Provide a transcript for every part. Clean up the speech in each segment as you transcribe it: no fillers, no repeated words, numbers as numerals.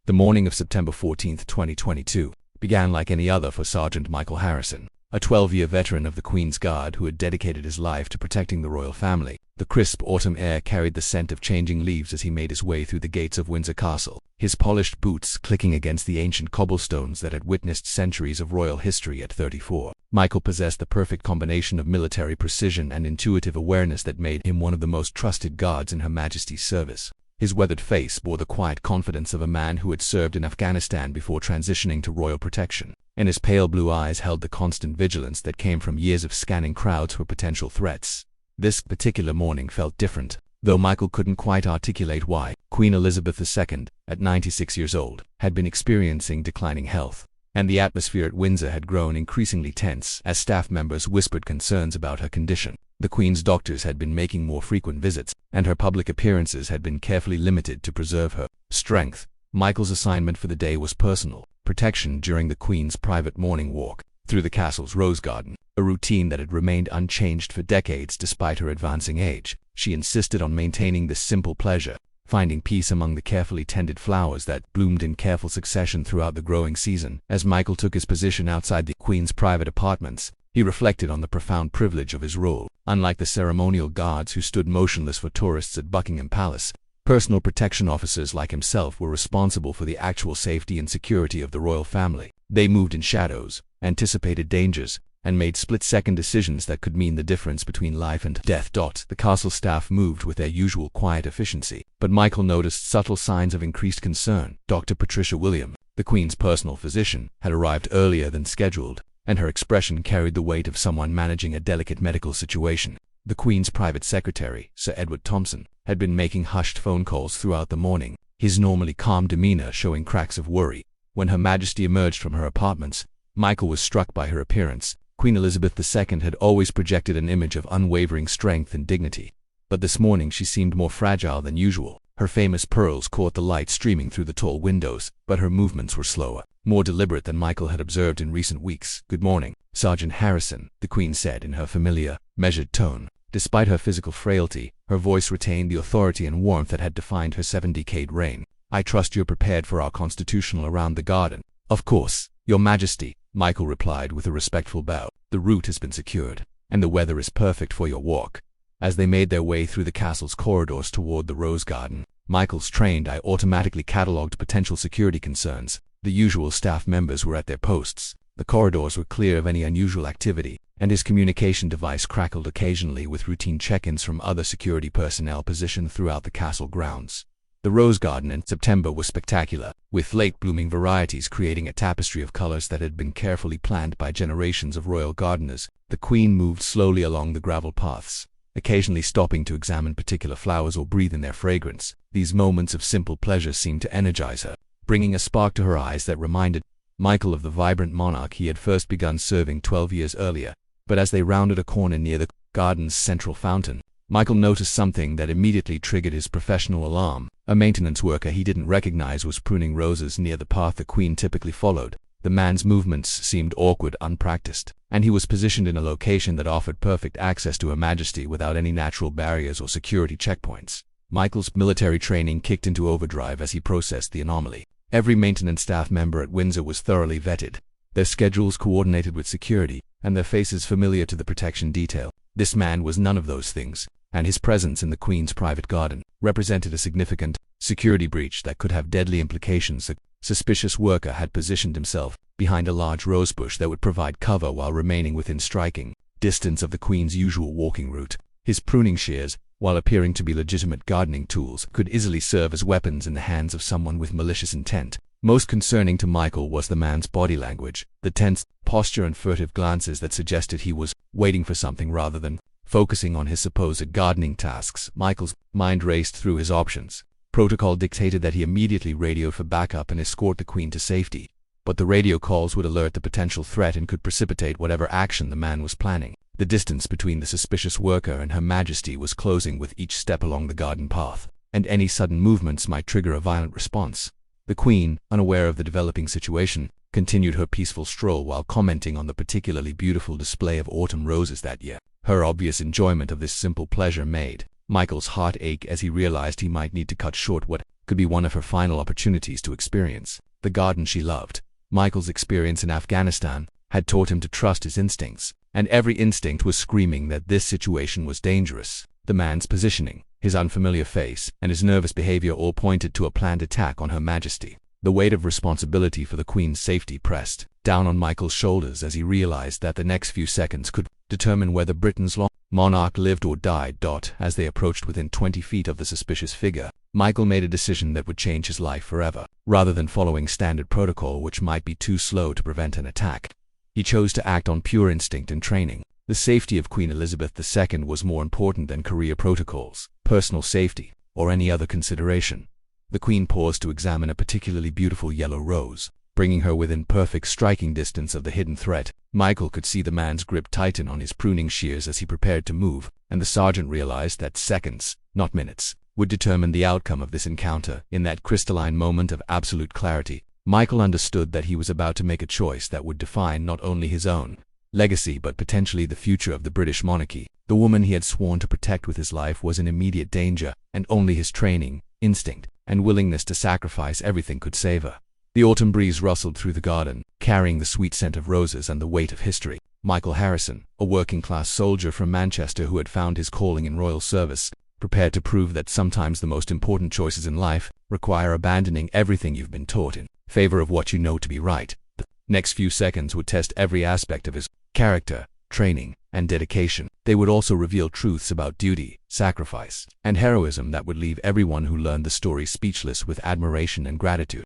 The morning of September 14, 2022, began like any other for Sergeant Michael Harrison, a 12-year veteran of the Queen's Guard who had dedicated his life to protecting the royal family. The crisp autumn air carried the scent of changing leaves as he made his way through the gates of Windsor Castle, his polished boots clicking against the ancient cobblestones that had witnessed centuries of royal history at 34. Michael possessed the perfect combination of military precision and intuitive awareness that made him one of the most trusted guards in Her Majesty's service. His weathered face bore the quiet confidence of a man who had served in Afghanistan before transitioning to royal protection, and his pale blue eyes held the constant vigilance that came from years of scanning crowds for potential threats. This particular morning felt different, though Michael couldn't quite articulate why. Queen Elizabeth II, at 96 years old, had been experiencing declining health, and the atmosphere at Windsor had grown increasingly tense as staff members whispered concerns about her condition. The Queen's doctors had been making more frequent visits, and her public appearances had been carefully limited to preserve her strength. Michael's assignment for the day was personal protection during the Queen's private morning walk through the castle's rose garden, a routine that had remained unchanged for decades despite her advancing age. She insisted on maintaining this simple pleasure, finding peace among the carefully tended flowers that bloomed in careful succession throughout the growing season. As Michael took his position outside the Queen's private apartments, he reflected on the profound privilege of his role. Unlike the ceremonial guards who stood motionless for tourists at Buckingham Palace, personal protection officers like himself were responsible for the actual safety and security of the royal family. They moved in shadows, anticipated dangers, and made split-second decisions that could mean the difference between life and death. The castle staff moved with their usual quiet efficiency, but Michael noticed subtle signs of increased concern. Dr. Patricia William, the Queen's personal physician, had arrived earlier than scheduled, and her expression carried the weight of someone managing a delicate medical situation. The Queen's private secretary, Sir Edward Thompson, had been making hushed phone calls throughout the morning, his normally calm demeanor showing cracks of worry. When Her Majesty emerged from her apartments, Michael was struck by her appearance. Queen Elizabeth II had always projected an image of unwavering strength and dignity, but this morning she seemed more fragile than usual. Her famous pearls caught the light streaming through the tall windows, but her movements were slower, more deliberate than Michael had observed in recent weeks. "Good morning, Sergeant Harrison," the Queen said in her familiar, measured tone. Despite her physical frailty, her voice retained the authority and warmth that had defined her 7-decade reign. "I trust you're prepared for our constitutional around the garden." "Of course, Your Majesty," Michael replied with a respectful bow. "The route has been secured, and the weather is perfect for your walk." As they made their way through the castle's corridors toward the rose garden, Michael's trained eye automatically catalogued potential security concerns. The usual staff members were at their posts, the corridors were clear of any unusual activity, and his communication device crackled occasionally with routine check-ins from other security personnel positioned throughout the castle grounds. The rose garden in September was spectacular, with late-blooming varieties creating a tapestry of colors that had been carefully planned by generations of royal gardeners. The Queen moved slowly along the gravel paths, occasionally stopping to examine particular flowers or breathe in their fragrance. These moments of simple pleasure seemed to energize her, bringing a spark to her eyes that reminded Michael of the vibrant monarch he had first begun serving 12 years earlier. But as they rounded a corner near the garden's central fountain, Michael noticed something that immediately triggered his professional alarm. A maintenance worker he didn't recognize was pruning roses near the path the Queen typically followed. The man's movements seemed awkward, unpracticed, and he was positioned in a location that offered perfect access to Her Majesty without any natural barriers or security checkpoints. Michael's military training kicked into overdrive as he processed the anomaly. Every maintenance staff member at Windsor was thoroughly vetted, their schedules coordinated with security, and their faces familiar to the protection detail. This man was none of those things, and his presence in the Queen's private garden represented a significant security breach that could have deadly implications. The suspicious worker had positioned himself behind a large rosebush that would provide cover while remaining within striking distance of the Queen's usual walking route. His pruning shears, while appearing to be legitimate gardening tools, could easily serve as weapons in the hands of someone with malicious intent. Most concerning to Michael was the man's body language, the tense posture and furtive glances that suggested he was waiting for something rather than focusing on his supposed gardening tasks. Michael's mind raced through his options. Protocol dictated that he immediately radio for backup and escort the Queen to safety, but the radio calls would alert the potential threat and could precipitate whatever action the man was planning. The distance between the suspicious worker and Her Majesty was closing with each step along the garden path, and any sudden movements might trigger a violent response. The Queen, unaware of the developing situation, continued her peaceful stroll while commenting on the particularly beautiful display of autumn roses that year. Her obvious enjoyment of this simple pleasure made Michael's heart ache as he realized he might need to cut short what could be one of her final opportunities to experience the garden she loved. Michael's experience in Afghanistan had taught him to trust his instincts, and every instinct was screaming that this situation was dangerous. The man's positioning, his unfamiliar face, and his nervous behavior all pointed to a planned attack on Her Majesty. The weight of responsibility for the Queen's safety pressed down on Michael's shoulders as he realized that the next few seconds could determine whether Britain's long monarch lived or died. As they approached within 20 feet of the suspicious figure, Michael made a decision that would change his life forever. Rather than following standard protocol, which might be too slow to prevent an attack, he chose to act on pure instinct and training. The safety of Queen Elizabeth II was more important than career protocols, personal safety, or any other consideration. The Queen paused to examine a particularly beautiful yellow rose, bringing her within perfect striking distance of the hidden threat. Michael could see the man's grip tighten on his pruning shears as he prepared to move, and the sergeant realized that seconds, not minutes, would determine the outcome of this encounter. In that crystalline moment of absolute clarity, Michael understood that he was about to make a choice that would define not only his own legacy but potentially the future of the British monarchy. The woman he had sworn to protect with his life was in immediate danger, and only his training, instinct, and willingness to sacrifice everything could save her. The autumn breeze rustled through the garden, carrying the sweet scent of roses and the weight of history. Michael Harrison, a working-class soldier from Manchester who had found his calling in royal service, prepared to prove that sometimes the most important choices in life require abandoning everything you've been taught in favor of what you know to be right. The next few seconds would test every aspect of his character, training, and dedication. They would also reveal truths about duty, sacrifice, and heroism that would leave everyone who learned the story speechless with admiration and gratitude.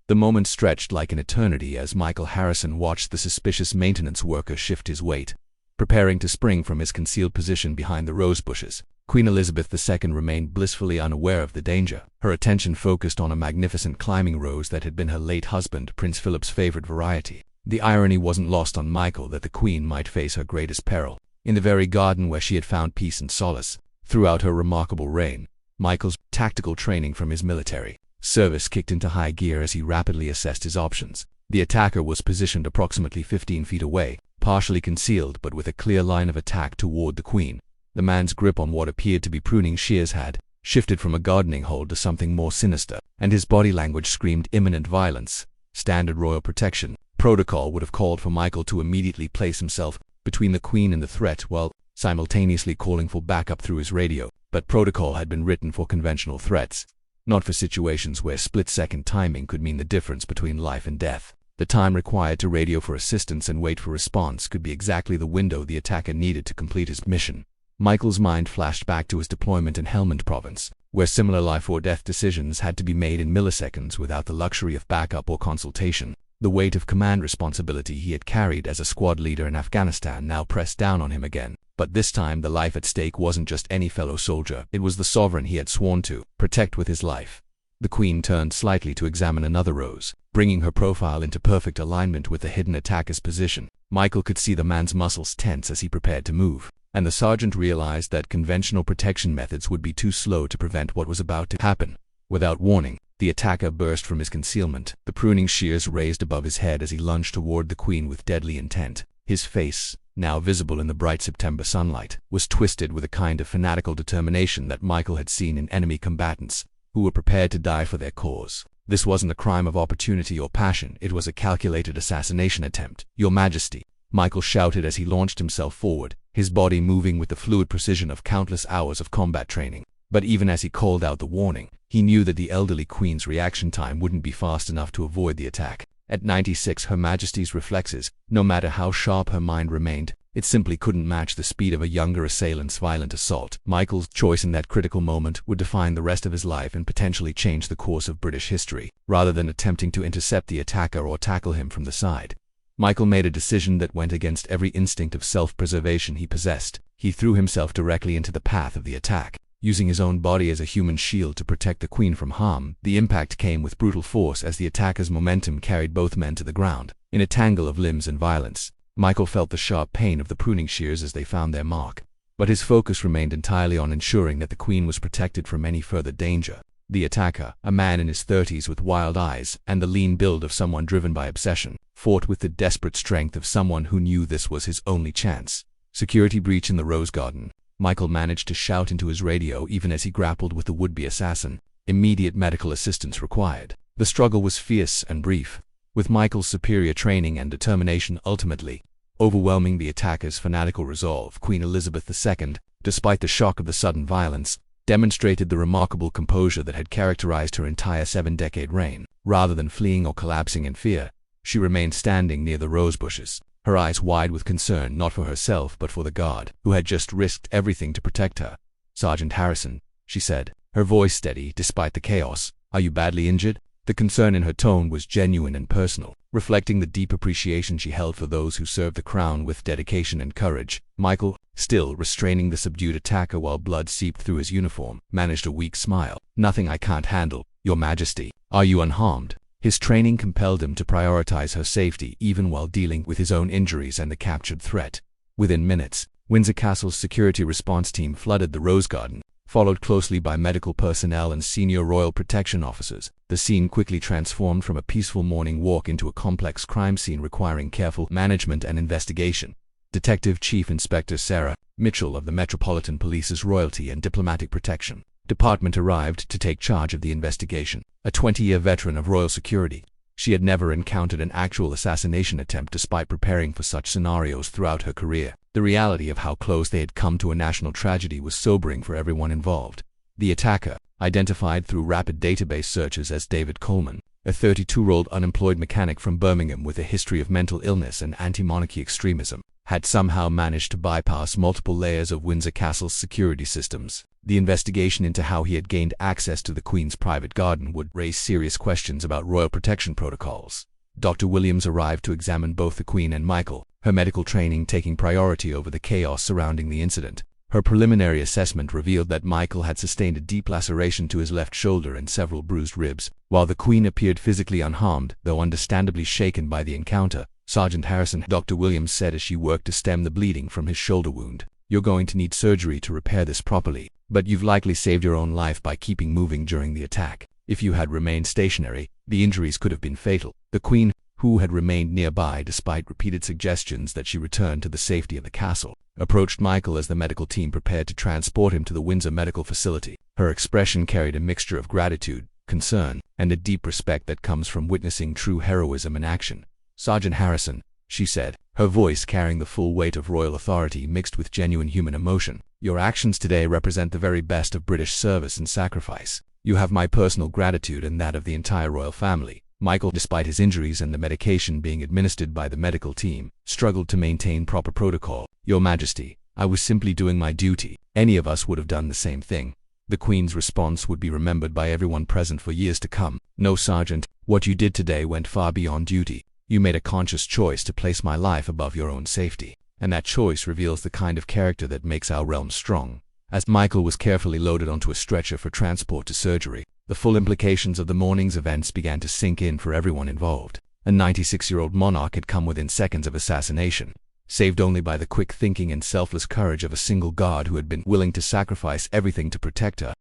The moment stretched like an eternity as Michael Harrison watched the suspicious maintenance worker shift his weight, preparing to spring from his concealed position behind the rose bushes. Queen Elizabeth II remained blissfully unaware of the danger, her attention focused on a magnificent climbing rose that had been her late husband Prince Philip's favorite variety. The irony wasn't lost on Michael that the Queen might face her greatest peril in the very garden where she had found peace and solace throughout her remarkable reign. Michael's tactical training from his military service kicked into high gear as he rapidly assessed his options. The attacker was positioned approximately 15 feet away, partially concealed but with a clear line of attack toward the Queen. The man's grip on what appeared to be pruning shears had shifted from a gardening hold to something more sinister, and his body language screamed imminent violence. Standard royal protection protocol would have called for Michael to immediately place himself between the Queen and the threat while simultaneously calling for backup through his radio, but protocol had been written for conventional threats, not for situations where split-second timing could mean the difference between life and death. The time required to radio for assistance and wait for response could be exactly the window the attacker needed to complete his mission. Michael's mind flashed back to his deployment in Helmand Province, where similar life-or-death decisions had to be made in milliseconds without the luxury of backup or consultation. The weight of command responsibility he had carried as a squad leader in Afghanistan now pressed down on him again. But this time the life at stake wasn't just any fellow soldier, it was the sovereign he had sworn to protect with his life. The Queen turned slightly to examine another rose, bringing her profile into perfect alignment with the hidden attacker's position. Michael could see the man's muscles tense as he prepared to move, and the sergeant realized that conventional protection methods would be too slow to prevent what was about to happen. Without warning, the attacker burst from his concealment, the pruning shears raised above his head as he lunged toward the Queen with deadly intent. His face, now visible in the bright September sunlight, was twisted with a kind of fanatical determination that Michael had seen in enemy combatants who were prepared to die for their cause. This wasn't a crime of opportunity or passion, it was a calculated assassination attempt. "Your Majesty," Michael shouted as he launched himself forward, his body moving with the fluid precision of countless hours of combat training. But even as he called out the warning, he knew that the elderly Queen's reaction time wouldn't be fast enough to avoid the attack. At 96, Her Majesty's reflexes, no matter how sharp her mind remained, it simply couldn't match the speed of a younger assailant's violent assault. Michael's choice in that critical moment would define the rest of his life and potentially change the course of British history. Rather than attempting to intercept the attacker or tackle him from the side, Michael made a decision that went against every instinct of self-preservation he possessed. He threw himself directly into the path of the attack, using his own body as a human shield to protect the Queen from harm. The impact came with brutal force as the attacker's momentum carried both men to the ground. In a tangle of limbs and violence, Michael felt the sharp pain of the pruning shears as they found their mark, but his focus remained entirely on ensuring that the Queen was protected from any further danger. The attacker, a man in his 30s with wild eyes and the lean build of someone driven by obsession, fought with the desperate strength of someone who knew this was his only chance. "Security breach in the Rose Garden," Michael managed to shout into his radio even as he grappled with the would-be assassin. Immediate medical assistance required. The struggle was fierce and brief, with Michael's superior training and determination ultimately overwhelming the attacker's fanatical resolve. Queen Elizabeth II, despite the shock of the sudden violence, demonstrated the remarkable composure that had characterized her entire 7-decade reign. Rather than fleeing or collapsing in fear, she remained standing near the rose bushes, her eyes wide with concern not for herself but for the guard, who had just risked everything to protect her. "Sergeant Harrison," she said, her voice steady despite the chaos, "are you badly injured?" The concern in her tone was genuine and personal, reflecting the deep appreciation she held for those who served the crown with dedication and courage. Michael, still restraining the subdued attacker while blood seeped through his uniform, managed a weak smile. "Nothing I can't handle, Your Majesty. Are you unharmed?" His training compelled him to prioritize her safety even while dealing with his own injuries and the captured threat. Within minutes, Windsor Castle's security response team flooded the Rose Garden, followed closely by medical personnel and senior royal protection officers. The scene quickly transformed from a peaceful morning walk into a complex crime scene requiring careful management and investigation. Detective Chief Inspector Sarah Mitchell of the Metropolitan Police's Royalty and Diplomatic Protection Department arrived to take charge of the investigation. A 20-year veteran of royal security, she had never encountered an actual assassination attempt despite preparing for such scenarios throughout her career. The reality of how close they had come to a national tragedy was sobering for everyone involved. The attacker, identified through rapid database searches as David Coleman, a 32-year-old unemployed mechanic from Birmingham with a history of mental illness and anti-monarchy extremism, had somehow managed to bypass multiple layers of Windsor Castle's security systems. The investigation into how he had gained access to the Queen's private garden would raise serious questions about royal protection protocols. Dr. Williams arrived to examine both the Queen and Michael, her medical training taking priority over the chaos surrounding the incident. Her preliminary assessment revealed that Michael had sustained a deep laceration to his left shoulder and several bruised ribs, while the Queen appeared physically unharmed, though understandably shaken by the encounter. "Sergeant Harrison," Dr. Williams said as she worked to stem the bleeding from his shoulder wound, "you're going to need surgery to repair this properly, but you've likely saved your own life by keeping moving during the attack. If you had remained stationary, the injuries could have been fatal." The Queen, who had remained nearby despite repeated suggestions that she return to the safety of the castle, approached Michael as the medical team prepared to transport him to the Windsor Medical Facility. Her expression carried a mixture of gratitude, concern, and a deep respect that comes from witnessing true heroism in action. "Sergeant Harrison," she said, her voice carrying the full weight of royal authority mixed with genuine human emotion, "your actions today represent the very best of British service and sacrifice. You have my personal gratitude and that of the entire royal family." Michael, despite his injuries and the medication being administered by the medical team, struggled to maintain proper protocol. "Your Majesty, I was simply doing my duty. Any of us would have done the same thing." The Queen's response would be remembered by everyone present for years to come. "No, Sergeant, what you did today went far beyond duty. You made a conscious choice to place my life above your own safety, and that choice reveals the kind of character that makes our realm strong." As Michael was carefully loaded onto a stretcher for transport to surgery, the full implications of the morning's events began to sink in for everyone involved. A 96-year-old monarch had come within seconds of assassination, saved only by the quick thinking and selfless courage of a single guard who had been willing to sacrifice everything to protect her.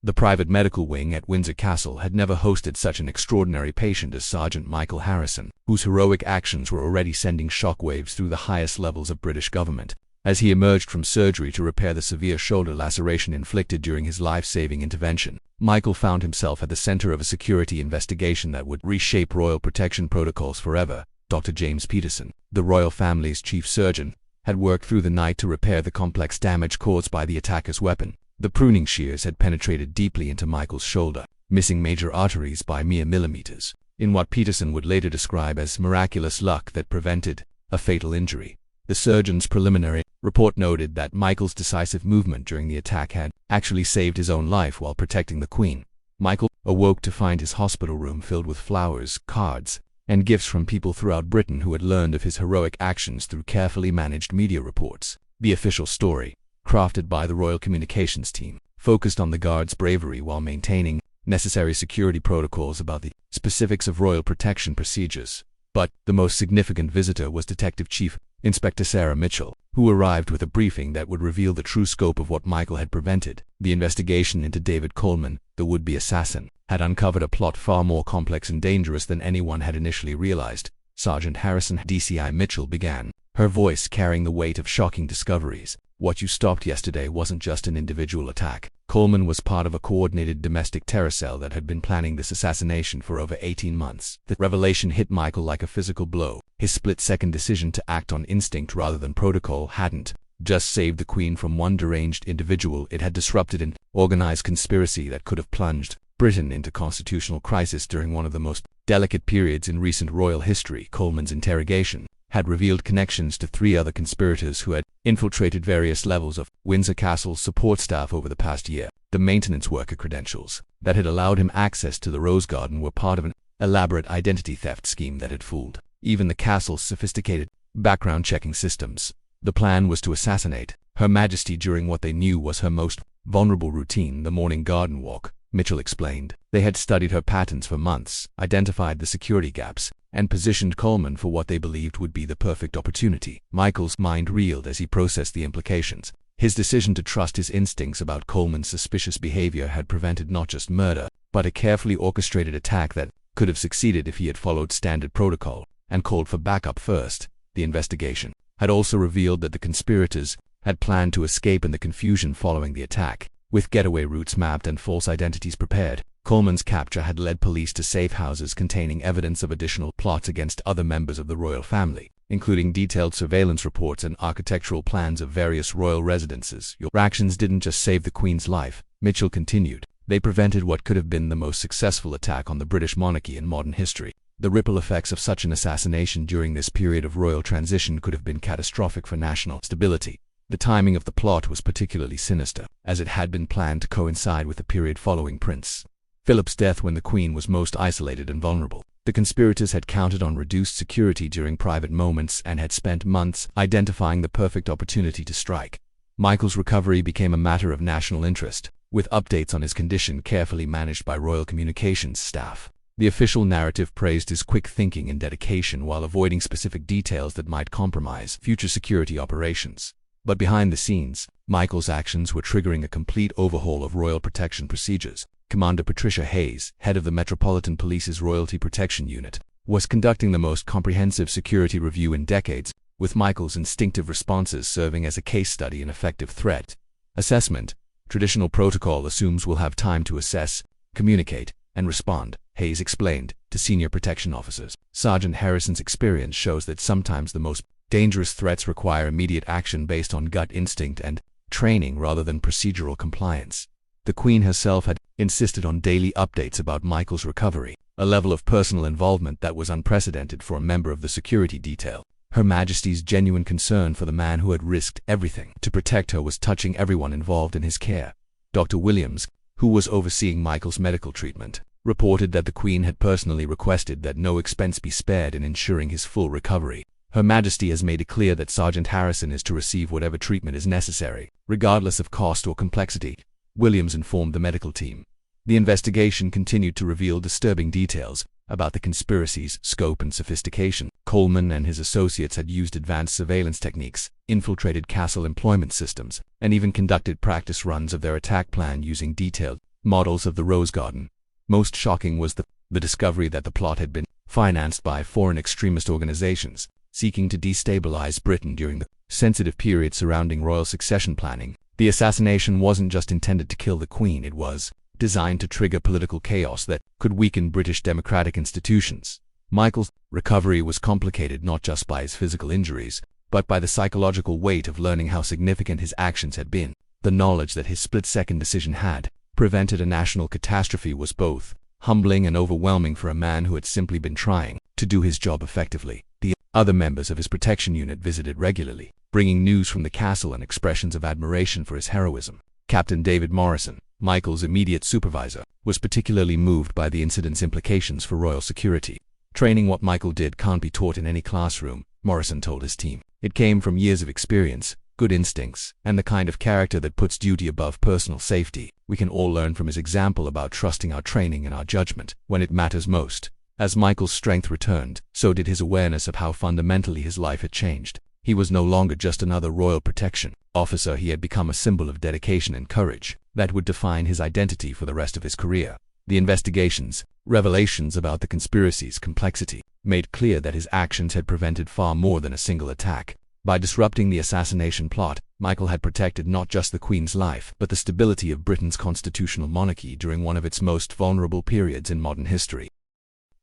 The private medical wing at Windsor Castle had never hosted such an extraordinary patient as Sergeant Michael Harrison, whose heroic actions were already sending shockwaves through the highest levels of British government. As he emerged from surgery to repair the severe shoulder laceration inflicted during his life-saving intervention, Michael found himself at the center of a security investigation that would reshape royal protection protocols forever. Dr. James Peterson, the royal family's chief surgeon, had worked through the night to repair the complex damage caused by the attacker's weapon. The pruning shears had penetrated deeply into Michael's shoulder, missing major arteries by mere millimeters, in what Peterson would later describe as miraculous luck that prevented a fatal injury. The surgeon's preliminary report noted that Michael's decisive movement during the attack had actually saved his own life while protecting the Queen. Michael awoke to find his hospital room filled with flowers, cards, and gifts from people throughout Britain who had learned of his heroic actions through carefully managed media reports. The official story, crafted by the Royal Communications team, focused on the guard's bravery while maintaining necessary security protocols about the specifics of royal protection procedures. But the most significant visitor was Detective Chief Inspector Sarah Mitchell, who arrived with a briefing that would reveal the true scope of what Michael had prevented. The investigation into David Coleman, the would-be assassin, had uncovered a plot far more complex and dangerous than anyone had initially realized. "Sergeant Harrison," DCI Mitchell began, her voice carrying the weight of shocking discoveries. "What you stopped yesterday wasn't just an individual attack. Coleman was part of a coordinated domestic terror cell that had been planning this assassination for over 18 months. The revelation hit Michael like a physical blow. His split-second decision to act on instinct rather than protocol hadn't just saved the Queen from one deranged individual, it had disrupted an organized conspiracy that could have plunged Britain into constitutional crisis during one of the most delicate periods in recent royal history. Coleman's interrogation had revealed connections to 3 other conspirators who had infiltrated various levels of Windsor Castle's support staff over the past year. The maintenance worker credentials that had allowed him access to the Rose Garden were part of an elaborate identity theft scheme that had fooled even the castle's sophisticated background-checking systems. The plan was to assassinate Her Majesty during what they knew was her most vulnerable routine, the morning garden walk, Mitchell explained. They had studied her patterns for months, identified the security gaps, and positioned Coleman for what they believed would be the perfect opportunity. Michael's mind reeled as he processed the implications. His decision to trust his instincts about Coleman's suspicious behavior had prevented not just murder, but a carefully orchestrated attack that could have succeeded if he had followed standard protocol and called for backup first. The investigation had also revealed that the conspirators had planned to escape in the confusion following the attack. With getaway routes mapped and false identities prepared, Coleman's capture had led police to safe houses containing evidence of additional plots against other members of the royal family, including detailed surveillance reports and architectural plans of various royal residences. Your actions didn't just save the Queen's life, Mitchell continued. They prevented what could have been the most successful attack on the British monarchy in modern history. The ripple effects of such an assassination during this period of royal transition could have been catastrophic for national stability. The timing of the plot was particularly sinister, as it had been planned to coincide with the period following Prince Philip's death when the Queen was most isolated and vulnerable. The conspirators had counted on reduced security during private moments and had spent months identifying the perfect opportunity to strike. Michael's recovery became a matter of national interest, with updates on his condition carefully managed by royal communications staff. The official narrative praised his quick thinking and dedication while avoiding specific details that might compromise future security operations. But behind the scenes, Michael's actions were triggering a complete overhaul of royal protection procedures. Commander Patricia Hayes, head of the Metropolitan Police's Royalty Protection Unit, was conducting the most comprehensive security review in decades, with Michael's instinctive responses serving as a case study in effective threat assessment. Traditional protocol assumes we'll have time to assess, communicate, and respond, Hayes explained to senior protection officers. Sergeant Harrison's experience shows that sometimes the most dangerous threats require immediate action based on gut instinct and training rather than procedural compliance. The Queen herself had insisted on daily updates about Michael's recovery, a level of personal involvement that was unprecedented for a member of the security detail. Her Majesty's genuine concern for the man who had risked everything to protect her was touching everyone involved in his care. Dr. Williams, who was overseeing Michael's medical treatment, reported that the Queen had personally requested that no expense be spared in ensuring his full recovery. Her Majesty has made it clear that Sergeant Harrison is to receive whatever treatment is necessary, regardless of cost or complexity, Williams informed the medical team. The investigation continued to reveal disturbing details about the conspiracy's scope and sophistication. Coleman and his associates had used advanced surveillance techniques, infiltrated castle employment systems, and even conducted practice runs of their attack plan using detailed models of the Rose Garden. Most shocking was the discovery that the plot had been financed by foreign extremist organizations seeking to destabilize Britain during the sensitive period surrounding royal succession planning. The assassination wasn't just intended to kill the Queen, it was designed to trigger political chaos that could weaken British democratic institutions. Michael's recovery was complicated not just by his physical injuries, but by the psychological weight of learning how significant his actions had been. The knowledge that his split-second decision had prevented a national catastrophe was both humbling and overwhelming for a man who had simply been trying to do his job effectively. The other members of his protection unit visited regularly, bringing news from the castle and expressions of admiration for his heroism. Captain David Morrison, Michael's immediate supervisor, was particularly moved by the incident's implications for royal security. Training what Michael did can't be taught in any classroom, Morrison told his team. It came from years of experience, good instincts, and the kind of character that puts duty above personal safety. We can all learn from his example about trusting our training and our judgment when it matters most. As Michael's strength returned, so did his awareness of how fundamentally his life had changed. He was no longer just another royal protection officer, he had become a symbol of dedication and courage that would define his identity for the rest of his career. The investigation's revelations about the conspiracy's complexity made clear that his actions had prevented far more than a single attack. By disrupting the assassination plot, Michael had protected not just the Queen's life, but the stability of Britain's constitutional monarchy during one of its most vulnerable periods in modern history.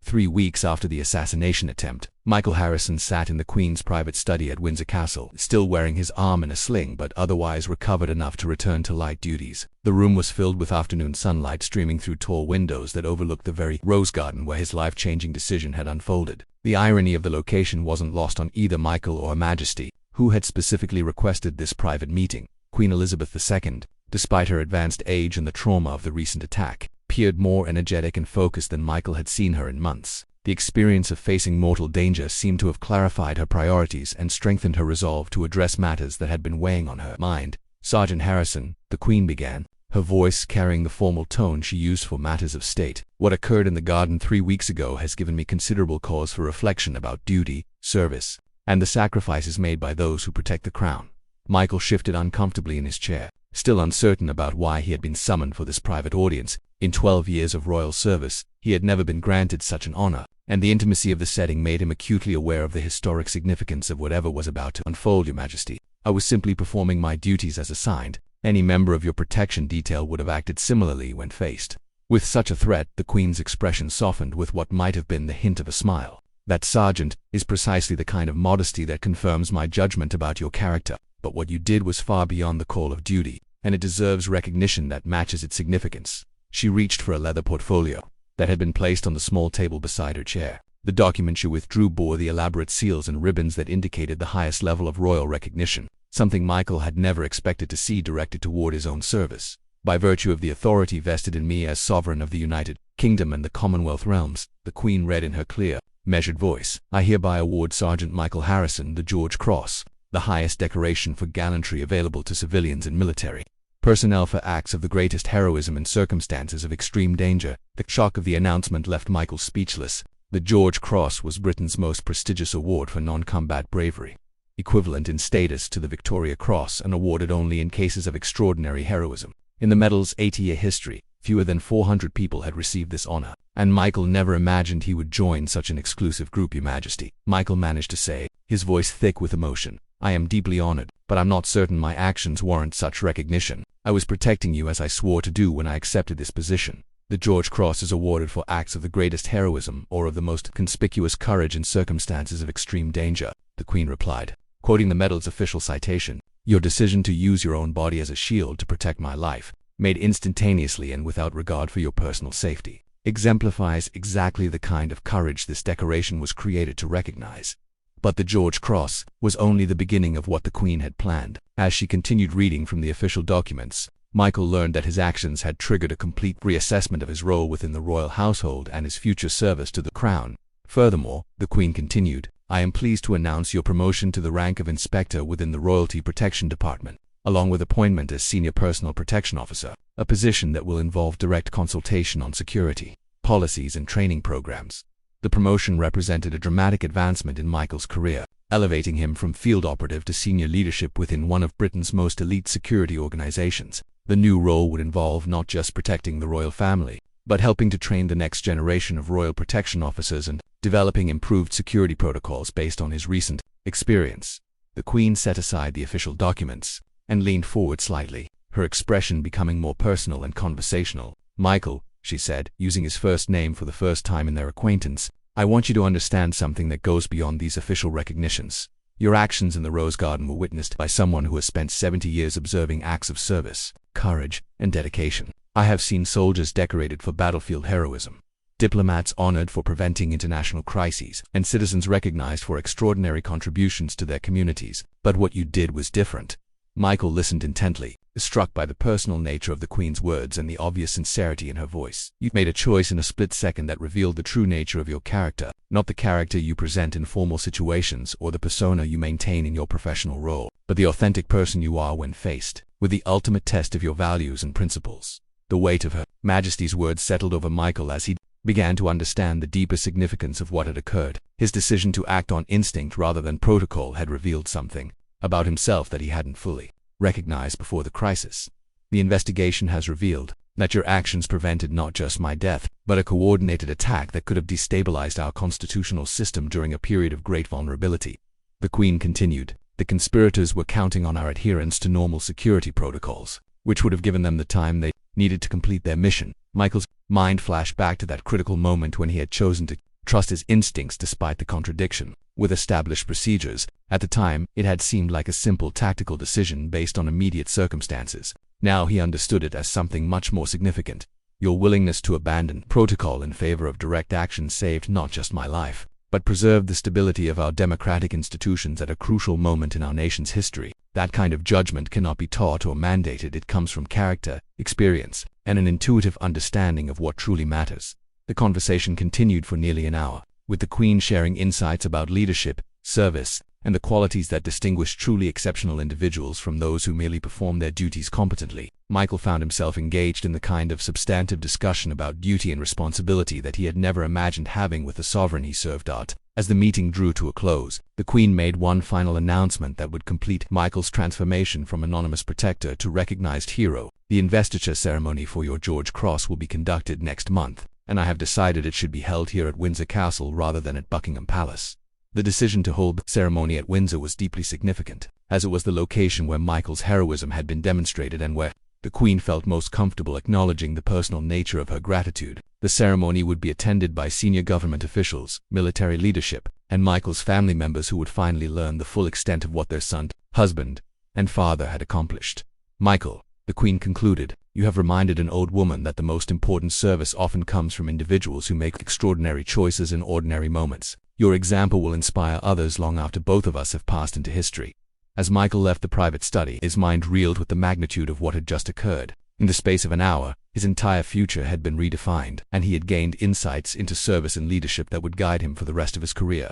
3 weeks after the assassination attempt, Michael Harrison sat in the Queen's private study at Windsor Castle, still wearing his arm in a sling but otherwise recovered enough to return to light duties. The room was filled with afternoon sunlight streaming through tall windows that overlooked the very rose garden where his life-changing decision had unfolded. The irony of the location wasn't lost on either Michael or Her Majesty, who had specifically requested this private meeting. Queen Elizabeth II, despite her advanced age and the trauma of the recent attack, appeared more energetic and focused than Michael had seen her in months. The experience of facing mortal danger seemed to have clarified her priorities and strengthened her resolve to address matters that had been weighing on her mind. "Sergeant Harrison," the Queen began, her voice carrying the formal tone she used for matters of state. "What occurred in the garden 3 weeks ago has given me considerable cause for reflection about duty, service, and the sacrifices made by those who protect the crown." Michael shifted uncomfortably in his chair, still uncertain about why he had been summoned for this private audience. In 12 years of royal service, he had never been granted such an honor, and the intimacy of the setting made him acutely aware of the historic significance of whatever was about to unfold. "Your Majesty, I was simply performing my duties as assigned. Any member of your protection detail would have acted similarly when faced with such a threat." The Queen's expression softened with what might have been the hint of a smile. "That, Sergeant, is precisely the kind of modesty that confirms my judgment about your character. But what you did was far beyond the call of duty, and it deserves recognition that matches its significance." She reached for a leather portfolio that had been placed on the small table beside her chair. The document she withdrew bore the elaborate seals and ribbons that indicated the highest level of royal recognition, something Michael had never expected to see directed toward his own service. "By virtue of the authority vested in me as sovereign of the United Kingdom and the Commonwealth realms," the Queen read in her clear, measured voice, "I hereby award Sergeant Michael Harrison the George Cross, the highest decoration for gallantry available to civilians and military personnel for acts of the greatest heroism in circumstances of extreme danger." The shock of the announcement left Michael speechless. The George Cross was Britain's most prestigious award for non-combat bravery, equivalent in status to the Victoria Cross and awarded only in cases of extraordinary heroism. In the medal's 80-year history, fewer than 400 people had received this honor, and Michael never imagined he would join such an exclusive group. "Your Majesty," Michael managed to say, his voice thick with emotion, "I am deeply honored, but I'm not certain my actions warrant such recognition. I was protecting you as I swore to do when I accepted this position. The George Cross is awarded for acts of the greatest heroism or of the most conspicuous courage in circumstances of extreme danger," the Queen replied, quoting the medal's official citation. "Your decision to use your own body as a shield to protect my life, made instantaneously and without regard for your personal safety, exemplifies exactly the kind of courage this decoration was created to recognize." But the George Cross was only the beginning of what the Queen had planned. As she continued reading from the official documents, Michael learned that his actions had triggered a complete reassessment of his role within the royal household and his future service to the crown. "Furthermore," the Queen continued, "I am pleased to announce your promotion to the rank of Inspector within the Royalty Protection Department, along with appointment as Senior Personal Protection Officer, a position that will involve direct consultation on security, policies and training programs." The promotion represented a dramatic advancement in Michael's career, elevating him from field operative to senior leadership within one of Britain's most elite security organizations. The new role would involve not just protecting the royal family, but helping to train the next generation of royal protection officers and developing improved security protocols based on his recent experience. The Queen set aside the official documents and leaned forward slightly, her expression becoming more personal and conversational. "Michael," she said, using his first name for the first time in their acquaintance, "I want you to understand something that goes beyond these official recognitions. Your actions in the Rose Garden were witnessed by someone who has spent 70 years observing acts of service, courage, and dedication. I have seen soldiers decorated for battlefield heroism, diplomats honored for preventing international crises, and citizens recognized for extraordinary contributions to their communities. But what you did was different." Michael listened intently, struck by the personal nature of the Queen's words and the obvious sincerity in her voice. "You made a choice in a split second that revealed the true nature of your character, not the character you present in formal situations or the persona you maintain in your professional role, but the authentic person you are when faced with the ultimate test of your values and principles." The weight of Her Majesty's words settled over Michael as he began to understand the deeper significance of what had occurred. His decision to act on instinct rather than protocol had revealed something about himself that he hadn't fully recognized before the crisis. "The investigation has revealed that your actions prevented not just my death, but a coordinated attack that could have destabilized our constitutional system during a period of great vulnerability," the Queen continued, The conspirators were counting on our adherence to normal security protocols, which would have given them the time they needed to complete their mission. Michael's mind flashed back to that critical moment when he had chosen to trust his instincts despite the contradiction with established procedures. At the time, it had seemed like a simple tactical decision based on immediate circumstances. Now he understood it as something much more significant. Your willingness to abandon protocol in favor of direct action saved not just my life, but preserved the stability of our democratic institutions at a crucial moment in our nation's history. That kind of judgment cannot be taught or mandated. It comes from character, experience, and an intuitive understanding of what truly matters. The conversation continued for nearly an hour, with the Queen sharing insights about leadership, service, and the qualities that distinguish truly exceptional individuals from those who merely perform their duties competently. Michael found himself engaged in the kind of substantive discussion about duty and responsibility that he had never imagined having with the sovereign he served. As the meeting drew to a close, the Queen made one final announcement that would complete Michael's transformation from anonymous protector to recognized hero. The investiture ceremony for your George Cross will be conducted next month, and I have decided it should be held here at Windsor Castle rather than at Buckingham Palace. The decision to hold the ceremony at Windsor was deeply significant, as it was the location where Michael's heroism had been demonstrated and where the Queen felt most comfortable acknowledging the personal nature of her gratitude. The ceremony would be attended by senior government officials, military leadership, and Michael's family members who would finally learn the full extent of what their son, husband, and father had accomplished. Michael, the Queen concluded, you have reminded an old woman that the most important service often comes from individuals who make extraordinary choices in ordinary moments. Your example will inspire others long after both of us have passed into history. As Michael left the private study, his mind reeled with the magnitude of what had just occurred. In the space of an hour, his entire future had been redefined, and he had gained insights into service and leadership that would guide him for the rest of his career.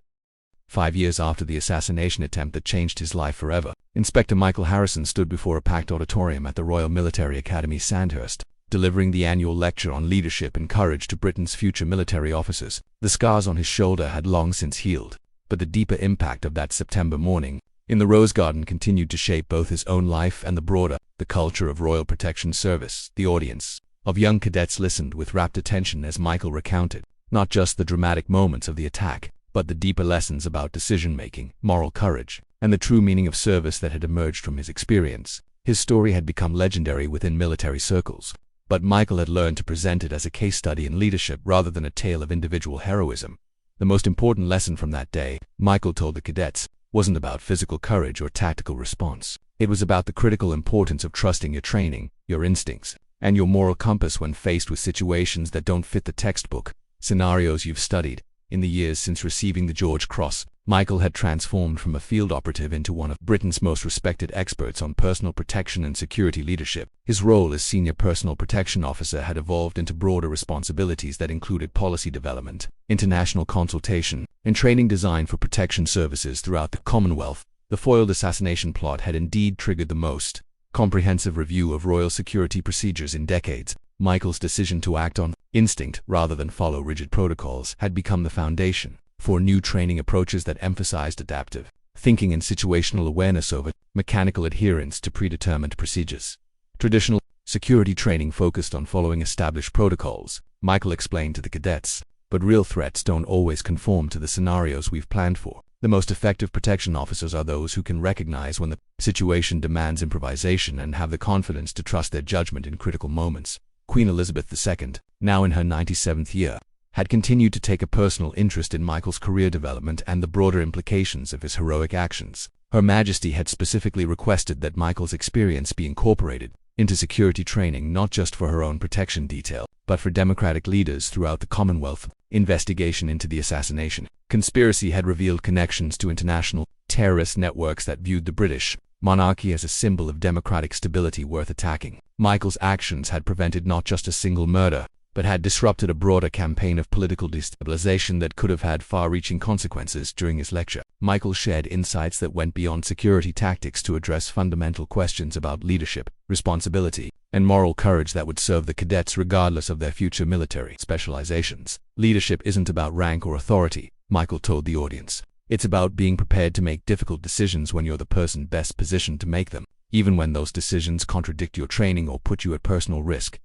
5 years after the assassination attempt that changed his life forever, Inspector Michael Harrison stood before a packed auditorium at the Royal Military Academy, Sandhurst, delivering the annual lecture on leadership and courage to Britain's future military officers. The scars on his shoulder had long since healed, but the deeper impact of that September morning in the Rose Garden continued to shape both his own life and the culture of Royal Protection Service. The audience of young cadets listened with rapt attention as Michael recounted not just the dramatic moments of the attack, but the deeper lessons about decision-making, moral courage, and the true meaning of service that had emerged from his experience. His story had become legendary within military circles, but Michael had learned to present it as a case study in leadership rather than a tale of individual heroism. The most important lesson from that day, Michael told the cadets, wasn't about physical courage or tactical response. It was about the critical importance of trusting your training, your instincts, and your moral compass when faced with situations that don't fit the textbook scenarios you've studied. In the years since receiving the George Cross, Michael had transformed from a field operative into one of Britain's most respected experts on personal protection and security leadership. His role as Senior Personal Protection Officer had evolved into broader responsibilities that included policy development, international consultation, and training designed for protection services throughout the Commonwealth. The foiled assassination plot had indeed triggered the most comprehensive review of royal security procedures in decades. Michael's decision to act on instinct rather than follow rigid protocols had become the foundation for new training approaches that emphasized adaptive thinking and situational awareness over mechanical adherence to predetermined procedures. Traditional security training focused on following established protocols, Michael explained to the cadets, but real threats don't always conform to the scenarios we've planned for. The most effective protection officers are those who can recognize when the situation demands improvisation and have the confidence to trust their judgment in critical moments. Queen Elizabeth II, now in her 97th year, had continued to take a personal interest in Michael's career development and the broader implications of his heroic actions. Her Majesty had specifically requested that Michael's experience be incorporated into security training not just for her own protection detail, but for democratic leaders throughout the Commonwealth. Investigation into the assassination conspiracy had revealed connections to international terrorist networks that viewed the British monarchy as a symbol of democratic stability worth attacking. Michael's actions had prevented not just a single murder, but had disrupted a broader campaign of political destabilization that could have had far-reaching consequences. During his lecture, Michael shared insights that went beyond security tactics to address fundamental questions about leadership, responsibility, and moral courage that would serve the cadets regardless of their future military specializations. Leadership isn't about rank or authority, Michael told the audience. It's about being prepared to make difficult decisions when you're the person best positioned to make them, even when those decisions contradict your training or put you at personal risk.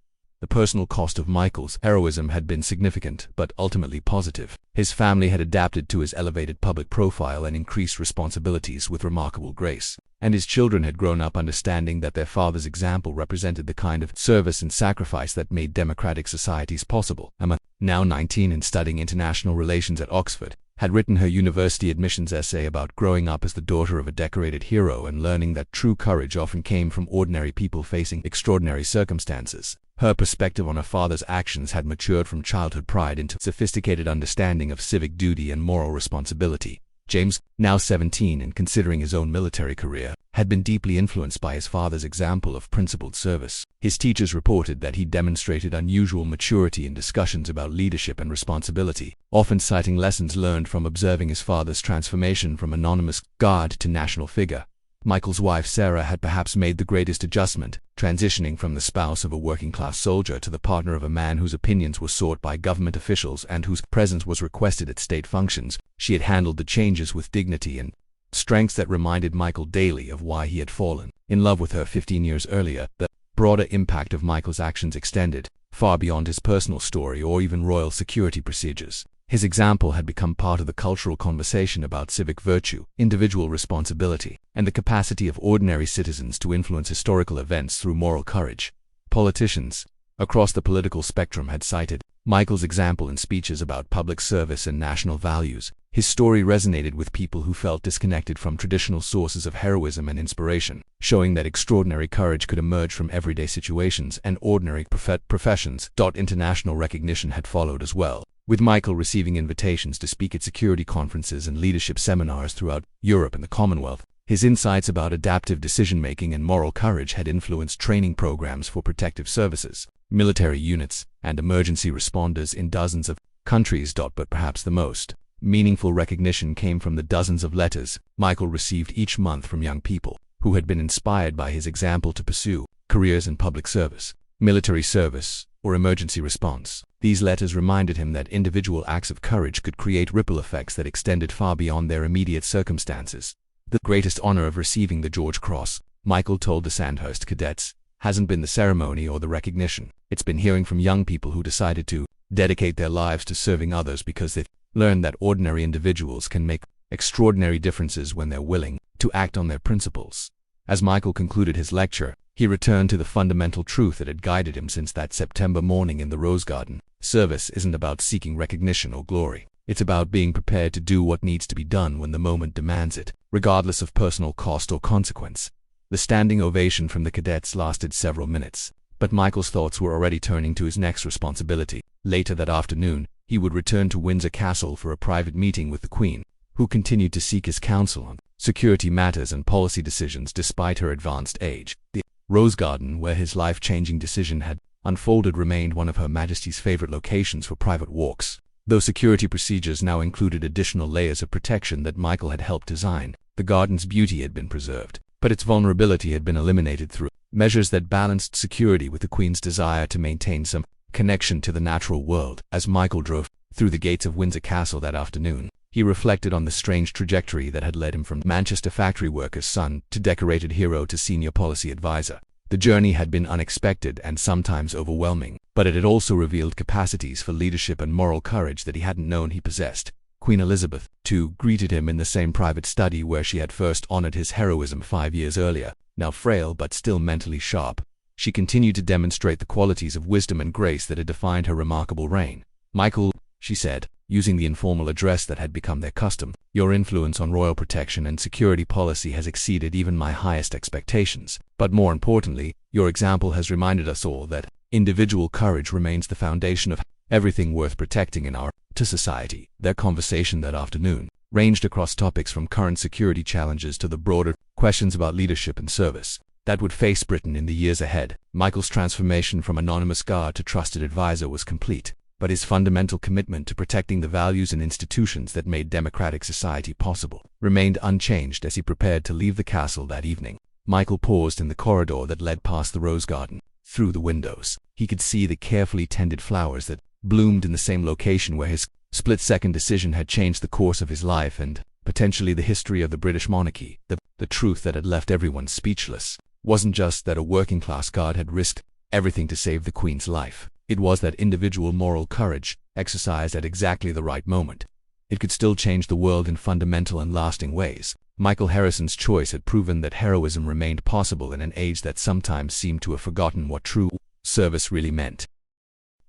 The personal cost of Michael's heroism had been significant, but ultimately positive. His family had adapted to his elevated public profile and increased responsibilities with remarkable grace, and his children had grown up understanding that their father's example represented the kind of service and sacrifice that made democratic societies possible. Emma, now 19 and studying international relations at Oxford, had written her university admissions essay about growing up as the daughter of a decorated hero and learning that true courage often came from ordinary people facing extraordinary circumstances. Her perspective on her father's actions had matured from childhood pride into sophisticated understanding of civic duty and moral responsibility. James, now 17 and considering his own military career, had been deeply influenced by his father's example of principled service. His teachers reported that he demonstrated unusual maturity in discussions about leadership and responsibility, often citing lessons learned from observing his father's transformation from anonymous guard to national figure. Michael's wife Sarah had perhaps made the greatest adjustment, transitioning from the spouse of a working-class soldier to the partner of a man whose opinions were sought by government officials and whose presence was requested at state functions. She had handled the changes with dignity and strength that reminded Michael daily of why he had fallen in love with her 15 years earlier. The broader impact of Michael's actions extended far beyond his personal story or even royal security procedures. His example had become part of the cultural conversation about civic virtue, individual responsibility, and the capacity of ordinary citizens to influence historical events through moral courage. Politicians across the political spectrum had cited Michael's example in speeches about public service and national values. His story resonated with people who felt disconnected from traditional sources of heroism and inspiration, showing that extraordinary courage could emerge from everyday situations and ordinary professions. International recognition had followed as well, with Michael receiving invitations to speak at security conferences and leadership seminars throughout Europe and the Commonwealth. His insights about adaptive decision-making and moral courage had influenced training programs for protective services, military units, and emergency responders in dozens of countries. But perhaps the most meaningful recognition came from the dozens of letters Michael received each month from young people who had been inspired by his example to pursue careers in public service, military service, or emergency response. These letters reminded him that individual acts of courage could create ripple effects that extended far beyond their immediate circumstances. The greatest honor of receiving the George Cross, Michael told the Sandhurst cadets, hasn't been the ceremony or the recognition. It's been hearing from young people who decided to dedicate their lives to serving others because they've learned that ordinary individuals can make extraordinary differences when they're willing to act on their principles. As Michael concluded his lecture, he returned to the fundamental truth that had guided him since that September morning in the Rose Garden. Service isn't about seeking recognition or glory. It's about being prepared to do what needs to be done when the moment demands it, regardless of personal cost or consequence. The standing ovation from the cadets lasted several minutes, but Michael's thoughts were already turning to his next responsibility. Later that afternoon, he would return to Windsor Castle for a private meeting with the Queen, who continued to seek his counsel on security matters and policy decisions despite her advanced age. The Rose Garden, where his life-changing decision had unfolded, remained one of Her Majesty's favorite locations for private walks. Though security procedures now included additional layers of protection that Michael had helped design, the garden's beauty had been preserved, but its vulnerability had been eliminated through measures that balanced security with the Queen's desire to maintain some connection to the natural world. As Michael drove through the gates of Windsor Castle that afternoon, he reflected on the strange trajectory that had led him from Manchester factory worker's son to decorated hero to senior policy advisor. The journey had been unexpected and sometimes overwhelming, but it had also revealed capacities for leadership and moral courage that he hadn't known he possessed. Queen Elizabeth, too, greeted him in the same private study where she had first honored his heroism 5 years earlier. Now frail but still mentally sharp, she continued to demonstrate the qualities of wisdom and grace that had defined her remarkable reign. "Michael," she said, using the informal address that had become their custom, "your influence on royal protection and security policy has exceeded even my highest expectations. But more importantly, your example has reminded us all that individual courage remains the foundation of everything worth protecting in our society." Their conversation that afternoon ranged across topics from current security challenges to the broader questions about leadership and service that would face Britain in the years ahead. Michael's transformation from anonymous guard to trusted advisor was complete, but his fundamental commitment to protecting the values and institutions that made democratic society possible remained unchanged. As he prepared to leave the castle that evening, Michael paused in the corridor that led past the Rose Garden. Through the windows, he could see the carefully tended flowers that bloomed in the same location where his split-second decision had changed the course of his life and potentially the history of the British monarchy. The truth that had left everyone speechless wasn't just that a working-class guard had risked everything to save the Queen's life. It was that individual moral courage, exercised at exactly the right moment. It could still change the world in fundamental and lasting ways. Michael Harrison's choice had proven that heroism remained possible in an age that sometimes seemed to have forgotten what true service really meant.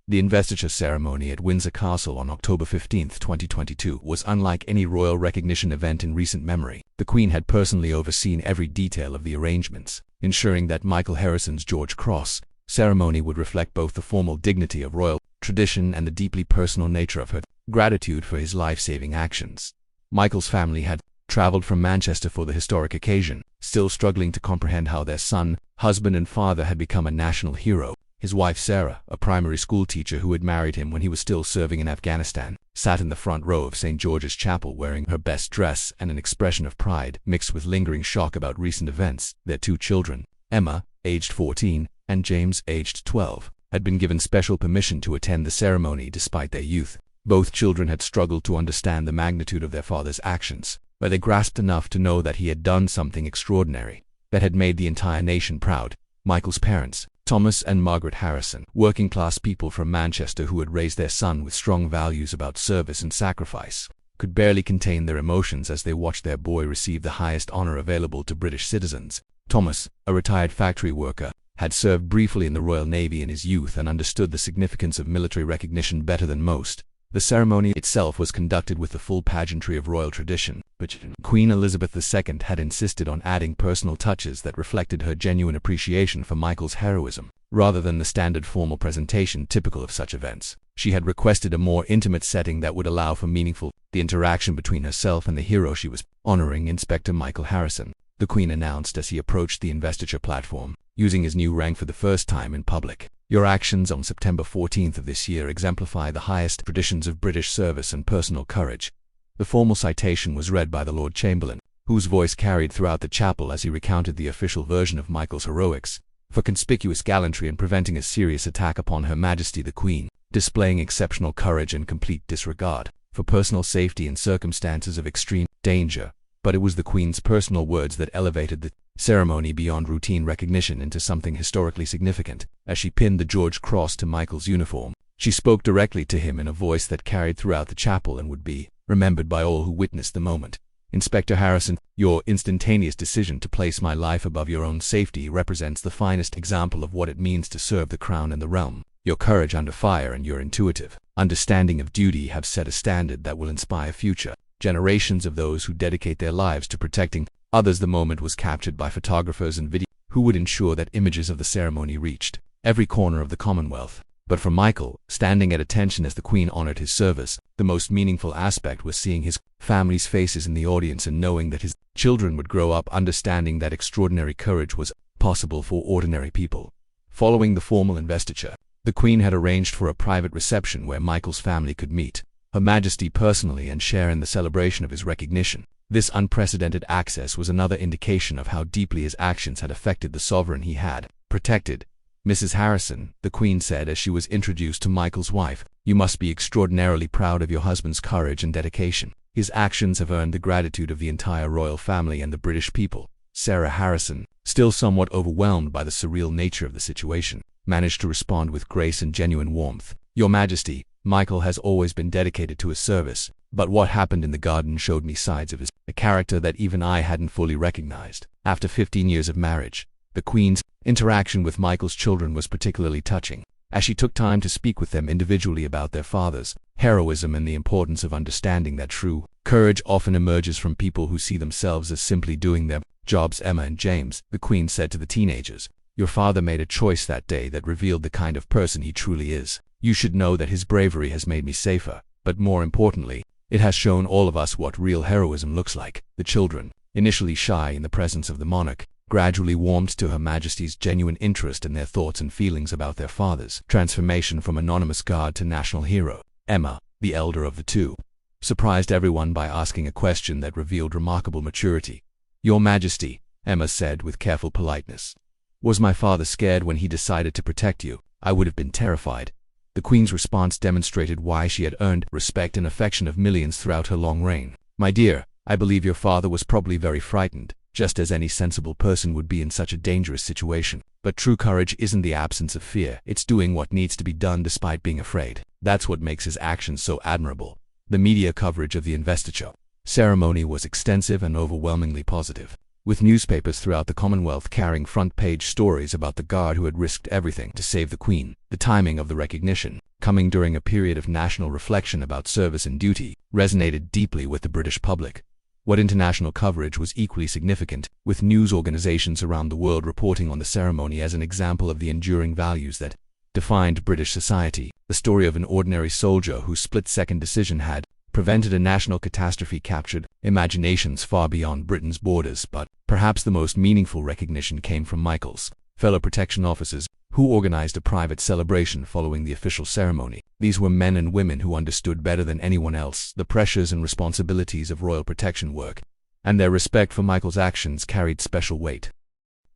The investiture ceremony at Windsor Castle on October 15, 2022 was unlike any royal recognition event in recent memory. The Queen had personally overseen every detail of the arrangements, ensuring that Michael Harrison's George Cross ceremony would reflect both the formal dignity of royal tradition and the deeply personal nature of her gratitude for his life-saving actions. Michael's family had traveled from Manchester for the historic occasion, still struggling to comprehend how their son, husband and father had become a national hero. His wife Sarah, a primary school teacher who had married him when he was still serving in Afghanistan, sat in the front row of St. George's Chapel wearing her best dress and an expression of pride mixed with lingering shock about recent events. Their two children, Emma, aged 14, and James, aged 12, had been given special permission to attend the ceremony despite their youth. Both children had struggled to understand the magnitude of their father's actions, but they grasped enough to know that he had done something extraordinary that had made the entire nation proud. Michael's parents, Thomas and Margaret Harrison, working-class people from Manchester who had raised their son with strong values about service and sacrifice, could barely contain their emotions as they watched their boy receive the highest honor available to British citizens. Thomas, a retired factory worker, had served briefly in the Royal Navy in his youth and understood the significance of military recognition better than most. The ceremony itself was conducted with the full pageantry of royal tradition, but Queen Elizabeth II had insisted on adding personal touches that reflected her genuine appreciation for Michael's heroism, rather than the standard formal presentation typical of such events. She had requested a more intimate setting that would allow for meaningful interaction between herself and the hero she was honoring, Inspector Michael Harrison, the Queen announced as he approached the investiture platform, using his new rank for the first time in public. Your actions on September 14th of this year exemplify the highest traditions of British service and personal courage. The formal citation was read by the Lord Chamberlain, whose voice carried throughout the chapel as he recounted the official version of Michael's heroics, for conspicuous gallantry in preventing a serious attack upon Her Majesty the Queen, displaying exceptional courage and complete disregard for personal safety in circumstances of extreme danger. But it was the Queen's personal words that elevated the ceremony beyond routine recognition into something historically significant. As she pinned the George Cross to Michael's uniform, she spoke directly to him in a voice that carried throughout the chapel and would be remembered by all who witnessed the moment. Inspector Harrison, your instantaneous decision to place my life above your own safety represents the finest example of what it means to serve the crown and the realm. Your courage under fire and your intuitive understanding of duty have set a standard that will inspire future generations of those who dedicate their lives to protecting others. The moment was captured by photographers and video who would ensure that images of the ceremony reached every corner of the Commonwealth. But for Michael, standing at attention as the Queen honored his service, the most meaningful aspect was seeing his family's faces in the audience and knowing that his children would grow up understanding that extraordinary courage was possible for ordinary people. Following the formal investiture, the Queen had arranged for a private reception where Michael's family could meet Her Majesty personally and share in the celebration of his recognition. This unprecedented access was another indication of how deeply his actions had affected the sovereign he had protected. Mrs. Harrison, the Queen said as she was introduced to Michael's wife, you must be extraordinarily proud of your husband's courage and dedication. His actions have earned the gratitude of the entire royal family and the British people. Sarah Harrison, still somewhat overwhelmed by the surreal nature of the situation, managed to respond with grace and genuine warmth. Your Majesty, Michael has always been dedicated to his service, but what happened in the garden showed me sides of a character that even I hadn't fully recognized. After 15 years of marriage, the Queen's interaction with Michael's children was particularly touching, as she took time to speak with them individually about their father's heroism and the importance of understanding that true courage often emerges from people who see themselves as simply doing their jobs. Emma and James, the Queen said to the teenagers, your father made a choice that day that revealed the kind of person he truly is. You should know that his bravery has made me safer, but more importantly, it has shown all of us what real heroism looks like. The children, initially shy in the presence of the monarch, gradually warmed to Her Majesty's genuine interest in their thoughts and feelings about their father's transformation from anonymous guard to national hero. Emma, the elder of the two, surprised everyone by asking a question that revealed remarkable maturity. Your Majesty, Emma said with careful politeness, was my father scared when he decided to protect you? I would have been terrified. The Queen's response demonstrated why she had earned respect and affection of millions throughout her long reign. My dear, I believe your father was probably very frightened. just as any sensible person would be in such a dangerous situation. But true courage isn't the absence of fear, it's doing what needs to be done despite being afraid. That's what makes his actions so admirable. The media coverage of the investiture ceremony was extensive and overwhelmingly positive, with newspapers throughout the Commonwealth carrying front-page stories about the guard who had risked everything to save the Queen. The timing of the recognition, coming during a period of national reflection about service and duty, resonated deeply with the British public. What international coverage was equally significant, with news organizations around the world reporting on the ceremony as an example of the enduring values that defined British society. The story of an ordinary soldier whose split-second decision had prevented a national catastrophe captured imaginations far beyond Britain's borders, but perhaps the most meaningful recognition came from Michael's fellow protection officers, who organized a private celebration following the official ceremony. These were men and women who understood better than anyone else the pressures and responsibilities of royal protection work, and their respect for Michael's actions carried special weight.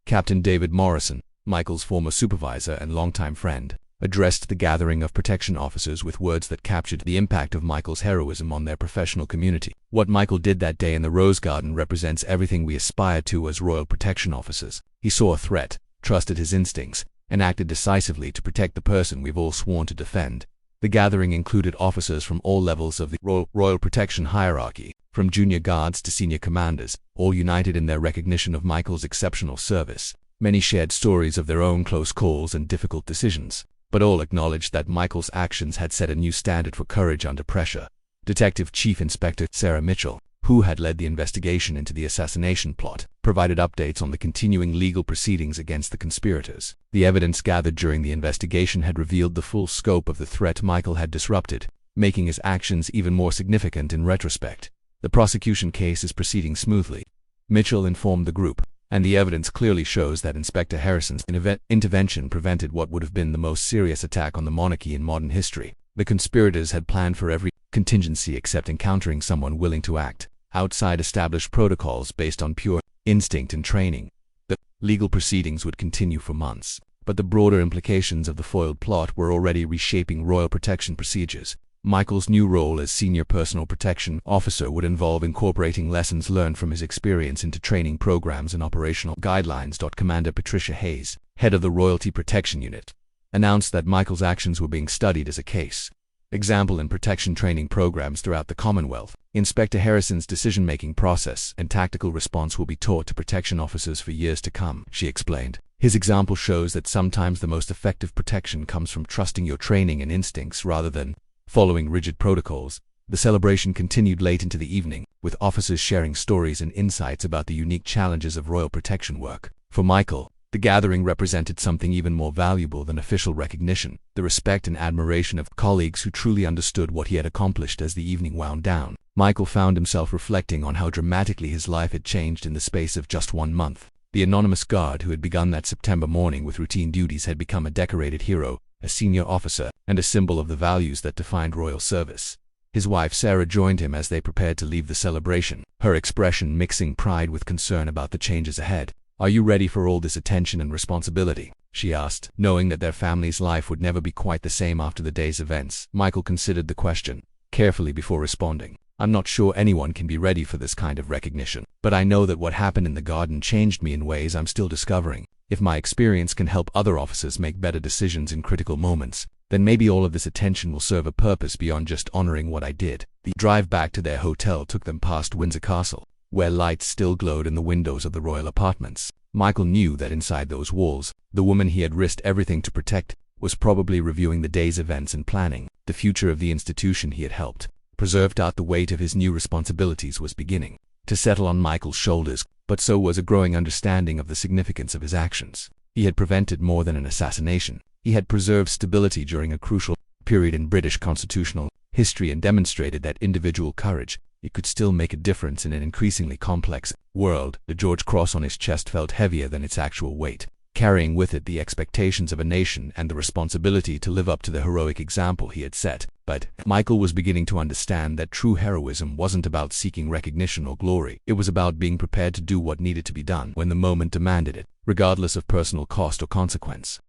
Captain David Morrison, Michael's former supervisor and longtime friend, addressed the gathering of protection officers with words that captured the impact of Michael's heroism on their professional community. What Michael did that day in the Rose Garden represents everything we aspire to as royal protection officers. He saw a threat, trusted his instincts, and acted decisively to protect the person we've all sworn to defend. The gathering included officers from all levels of the royal protection hierarchy, from junior guards to senior commanders, all united in their recognition of Michael's exceptional service. Many shared stories of their own close calls and difficult decisions, but all acknowledged that Michael's actions had set a new standard for courage under pressure. Detective Chief Inspector Sarah Mitchell, who had led the investigation into the assassination plot, provided updates on the continuing legal proceedings against the conspirators. The evidence gathered during the investigation had revealed the full scope of the threat Michael had disrupted, making his actions even more significant in retrospect. The prosecution case is proceeding smoothly, Mitchell informed the group, and the evidence clearly shows that Inspector Harrison's intervention prevented what would have been the most serious attack on the monarchy in modern history. The conspirators had planned for every contingency except encountering someone willing to act outside established protocols based on pure instinct and training. The legal proceedings would continue for months, but the broader implications of the foiled plot were already reshaping royal protection procedures. Michael's new role as senior personal protection officer would involve incorporating lessons learned from his experience into training programs and operational guidelines. Commander Patricia Hayes, head of the Royalty Protection Unit, announced that Michael's actions were being studied as a case example in protection training programs throughout the Commonwealth. Inspector Harrison's decision-making process and tactical response will be taught to protection officers for years to come, she explained. His example shows that sometimes the most effective protection comes from trusting your training and instincts rather than following rigid protocols. The celebration continued late into the evening, with officers sharing stories and insights about the unique challenges of royal protection work. For Michael, the gathering represented something even more valuable than official recognition: the respect and admiration of colleagues who truly understood what he had accomplished. As the evening wound down, Michael found himself reflecting on how dramatically his life had changed in the space of just 1 month. The anonymous guard who had begun that September morning with routine duties had become a decorated hero, a senior officer, and a symbol of the values that defined royal service. His wife Sarah joined him as they prepared to leave the celebration, her expression mixing pride with concern about the changes ahead. "Are you ready for all this attention and responsibility?" she asked, knowing that their family's life would never be quite the same after the day's events. Michael considered the question carefully before responding. "I'm not sure anyone can be ready for this kind of recognition, but I know that what happened in the garden changed me in ways I'm still discovering. If my experience can help other officers make better decisions in critical moments, then maybe all of this attention will serve a purpose beyond just honoring what I did." The drive back to their hotel took them past Windsor Castle, where lights still glowed in the windows of the royal apartments. Michael knew that inside those walls, the woman he had risked everything to protect was probably reviewing the day's events and planning the future of the institution he had helped preserve. The weight of his new responsibilities was beginning to settle on Michael's shoulders, but so was a growing understanding of the significance of his actions. He had prevented more than an assassination. He had preserved stability during a crucial period in British constitutional history and demonstrated that individual courage, it could still make a difference in an increasingly complex world. The George Cross on his chest felt heavier than its actual weight, carrying with it the expectations of a nation and the responsibility to live up to the heroic example he had set. But Michael was beginning to understand that true heroism wasn't about seeking recognition or glory. It was about being prepared to do what needed to be done when the moment demanded it, regardless of personal cost or consequence.